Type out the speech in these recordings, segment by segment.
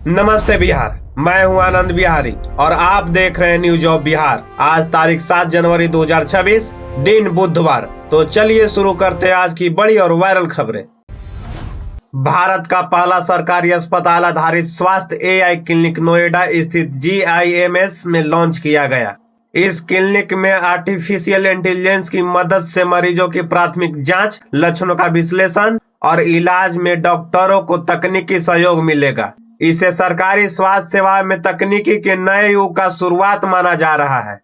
नमस्ते बिहार, मैं हूं आनंद बिहारी और आप देख रहे हैं न्यूज ऑफ बिहार। आज तारीख 7 जनवरी 2026, दिन बुधवार। तो चलिए शुरू करते हैं आज की बड़ी और वायरल खबरें। भारत का पहला सरकारी अस्पताल आधारित स्वास्थ्य AI क्लिनिक नोएडा स्थित GIMS में लॉन्च किया गया। इस क्लिनिक में आर्टिफिशियल इंटेलिजेंस की मदद से मरीजों की प्राथमिक जांच, लक्षणों का विश्लेषण और इलाज में डॉक्टरों को तकनीकी सहयोग मिलेगा। इसे सरकारी स्वास्थ्य सेवा में तकनीकी के नए युग का शुरुआत माना जा रहा है।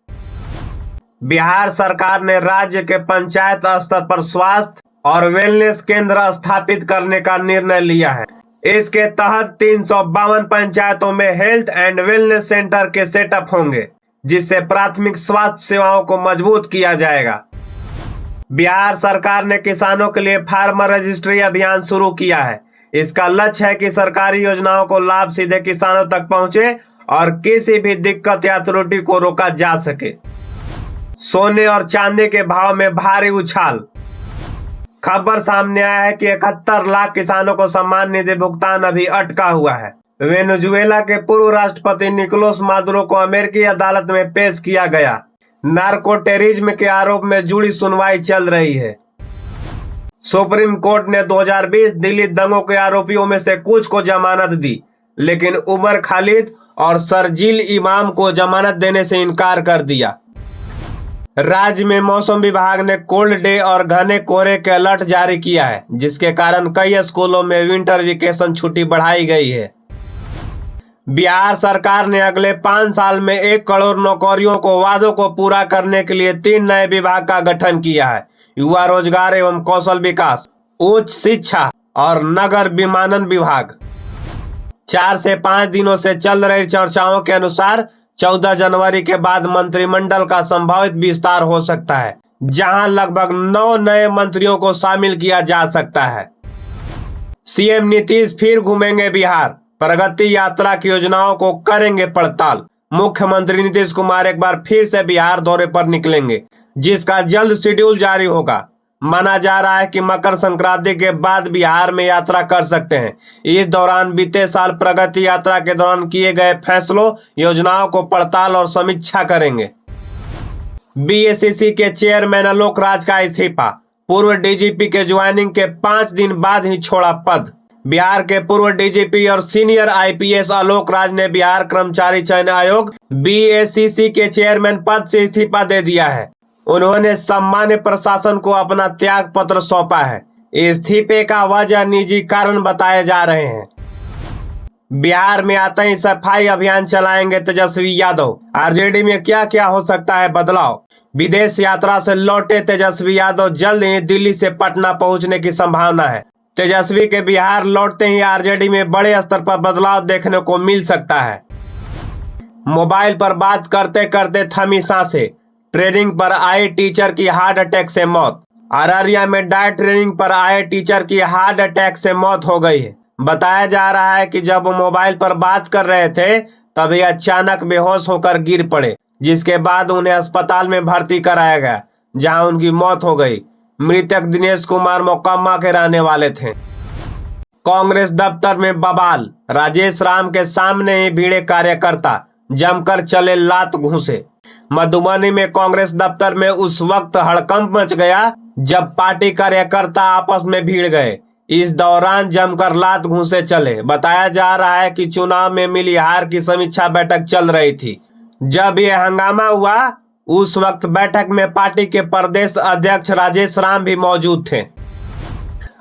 बिहार सरकार ने राज्य के पंचायत स्तर पर स्वास्थ्य और वेलनेस केंद्र स्थापित करने का निर्णय लिया है। इसके तहत 352 पंचायतों में हेल्थ एंड वेलनेस सेंटर के सेटअप होंगे, जिससे प्राथमिक स्वास्थ्य सेवाओं को मजबूत किया जाएगा। बिहार सरकार ने किसानों के लिए फार्मर रजिस्ट्री अभियान शुरू किया है। इसका लक्ष्य है कि सरकारी योजनाओं को लाभ सीधे किसानों तक पहुंचे और किसी भी दिक्कत या त्रुटि को रोका जा सके। सोने और चांदी के भाव में भारी उछाल। खबर सामने आया है कि 71 लाख किसानों को सम्मान निधि भुगतान अभी अटका हुआ है। वेनेजुएला के पूर्व राष्ट्रपति निकोलस मादुरो को अमेरिकी अदालत में पेश किया गया। नार्को टेररिज्म के आरोप में जुड़ी सुनवाई चल रही है। सुप्रीम कोर्ट ने 2020 दिल्ली दंगों के आरोपियों में से कुछ को जमानत दी, लेकिन उमर खालिद और शरजील इमाम को जमानत देने से इनकार कर दिया। राज्य में मौसम विभाग ने कोल्ड डे और घने कोहरे के अलर्ट जारी किया है, जिसके कारण कई स्कूलों में विंटर वेकेशन छुट्टी बढ़ाई गई है। बिहार सरकार ने अगले 5 साल में 1 करोड़ नौकरियों को वादों को पूरा करने के लिए 3 नए विभाग का गठन किया है। युवा रोजगार एवं कौशल विकास, उच्च शिक्षा और नगर विमानन विभाग। 4 से 5 दिनों से चल रही चर्चाओं के अनुसार 14 जनवरी के बाद मंत्रिमंडल का संभावित विस्तार हो सकता है, जहां लगभग 9 नए मंत्रियों को शामिल किया जा सकता है। सीएम नीतीश फिर घूमेंगे बिहार, प्रगति यात्रा की योजनाओं को करेंगे पड़ताल। मुख्यमंत्री नीतीश कुमार एक बार फिर से बिहार दौरे पर निकलेंगे, जिसका जल्द शेड्यूल जारी होगा। माना जा रहा है कि मकर संक्रांति के बाद बिहार में यात्रा कर सकते हैं। इस दौरान बीते साल प्रगति यात्रा के दौरान किए गए फैसलों, योजनाओं को पड़ताल और समीक्षा करेंगे। BACC के चेयरमैन आलोक राज का इस्तीफा। पूर्व DGP के ज्वाइनिंग के 5 दिन बाद ही छोड़ा पद। बिहार के पूर्व DGP और सीनियर IPS आलोक राज ने बिहार कर्मचारी चयन आयोग BACC के चेयरमैन पद से इस्तीफा दे दिया है। उन्होंने सामान्य प्रशासन को अपना त्याग पत्र सौंपा है। इस्तीफे का वजह निजी कारण बताए जा रहे हैं। बिहार में आते ही सफाई अभियान चलाएंगे तेजस्वी यादव। RJD में क्या क्या हो सकता है बदलाव। विदेश यात्रा से लौटे तेजस्वी यादव जल्द ही दिल्ली से पटना पहुंचने की संभावना है। तेजस्वी के बिहार लौटते ही RJD में बड़े स्तर पर बदलाव देखने को मिल सकता है। मोबाइल पर बात करते करते थमी सांसें। ट्रेनिंग पर आए टीचर की हार्ट अटैक से मौत। अररिया में डाइट ट्रेनिंग पर आए टीचर की हार्ट अटैक से मौत हो गई है। बताया जा रहा है कि जब वो मोबाइल पर बात कर रहे थे, तभी अचानक बेहोश होकर गिर पड़े, जिसके बाद उन्हें अस्पताल में भर्ती कराया गया, जहां उनकी मौत हो गई। मृतक दिनेश कुमार मोकामा के रहने वाले थे। कांग्रेस दफ्तर में बवाल। राजेश राम के सामने ही भीड़े कार्यकर्ता, जमकर चले लात घूंसे। मधुबनी में कांग्रेस दफ्तर में उस वक्त हड़कंप मच गया जब पार्टी कार्यकर्ता आपस में भिड़ गए। इस दौरान जमकर लात घूंसे चले। बताया जा रहा है कि चुनाव में मिली हार की समीक्षा बैठक चल रही थी। जब यह हंगामा हुआ, उस वक्त बैठक में पार्टी के प्रदेश अध्यक्ष राजेश राम भी मौजूद थे।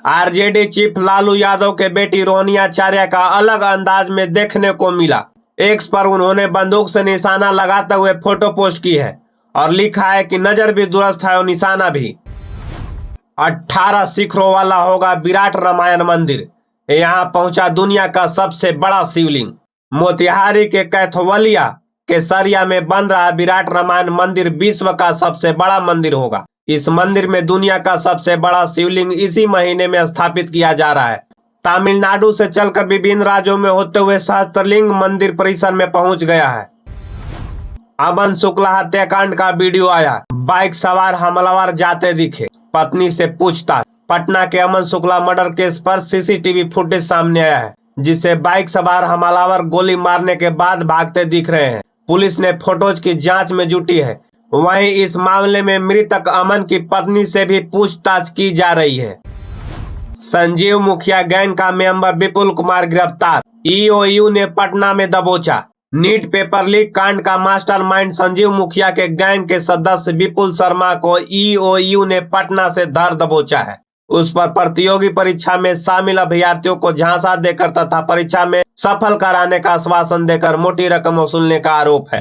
RJD चीफ लालू यादव के बेटी रोहिणी आचार्य का अलग अंदाज में देखने को मिला। X पर उन्होंने बंदूक से निशाना लगाते हुए फोटो पोस्ट की है और लिखा है कि नजर भी दुरुस्त है और निशाना भी। 18 शिखरों वाला होगा विराट रामायण मंदिर। यहाँ पहुंचा दुनिया का सबसे बड़ा शिवलिंग। मोतिहारी के कैथवलिया के सरिया में बन रहा विराट रामायण मंदिर विश्व का सबसे बड़ा मंदिर होगा। इस मंदिर में दुनिया का सबसे बड़ा शिवलिंग इसी महीने में स्थापित किया जा रहा है। तमिलनाडु से चलकर विभिन्न राज्यों में होते हुए सहस्त्रलिंग मंदिर परिसर में पहुंच गया है। अमन शुक्ला हत्याकांड का वीडियो आया। बाइक सवार हमलावर जाते दिखे, पत्नी से पूछताछ। पटना के अमन शुक्ला मर्डर केस पर CCTV फुटेज सामने आया है, जिससे बाइक सवार हमलावर गोली मारने के बाद भागते दिख रहे हैं। पुलिस ने फोटोज की जांच में जुटी है। वहीं इस मामले में मृतक अमन की पत्नी से भी पूछताछ की जा रही है। संजीव मुखिया गैंग का मेंबर विपुल कुमार गिरफ्तार, ईओयू ने पटना में दबोचा। नीट पेपर लीक कांड का मास्टरमाइंड संजीव मुखिया के गैंग के सदस्य विपुल शर्मा को ईओयू ने पटना से धर दबोचा है। उस पर प्रतियोगी परीक्षा में शामिल अभ्यर्थियों को झांसा देकर तथा परीक्षा में सफल कराने का आश्वासन देकर मोटी रकम वसूलने का आरोप है।